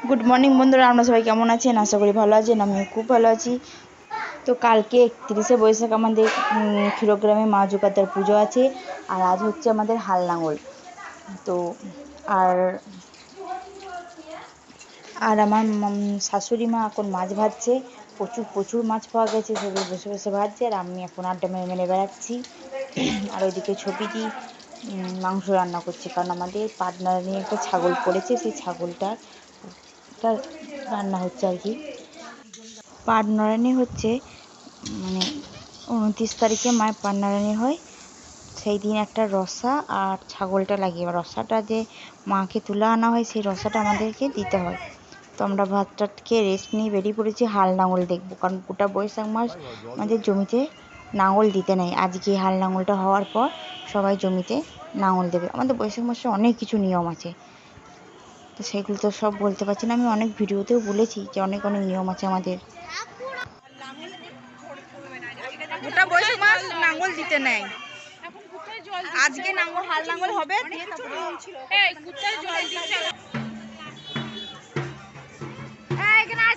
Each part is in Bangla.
গুড মর্নিং বন্ধুরা, আমরা সবাই কেমন আছেন? আশা করি ভালো আছেন। আমিও খুব ভালো আছি। তো কালকে 31শে বৈশাখ আমাদের ক্ষীরগ্রামে মা জোকাতার পুজো আছে। আর আজ হচ্ছে আমাদের হাল লাঙল। তো আর আর আমার শাশুড়ি মা এখন মাছ ভাজছে। প্রচুর মাছ পাওয়া গেছে, সেগুলো বসে বসে ভাজছে। আর আমি এখন আড্ডা মেরে মেরে বেড়াচ্ছি। আর ওইদিকে ছবিটি মাংস রান্না করছে, কারণ আমাদের পাটনারা নিয়ে একটা ছাগল পড়েছে, সেই ছাগলটার রান্না হচ্ছে আর কি। পাটনারানি হচ্ছে মানে 29 তারিখে মায়ের পাটনারানি হয়। সেই দিন একটা রসা আর ছাগলটা লাগিয়ে, রসাটা যে মাকে তুলে আনা হয়, সেই রসাটা আমাদেরকে দিতে হয়। তো আমরা ভাতটা খেয়ে রেস্ট নিয়ে বেরিয়ে পড়েছি হাল লাঙল দেখবো, কারণ গোটা বৈশাখ মাস আমাদের জমিতে লাঙল দিতে নেই। আজকে হাল লাঙলটা হওয়ার পর সবাই জমিতে লাঙল দেবে। আমাদের বৈশাখ মাসে অনেক কিছু নিয়ম আছে, তো সেগুলো তো সব বলতে পারছি না। আমি অনেক ভিডিওতেও বলেছি যে অনেক নিয়ম আছে আমাদের। গোটা বৈশাখ মাস নাঙ্গল দিতে নেয়। আজকে নাঙ্গল হাল নাঙ্গল হবে।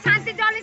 শান্তি জল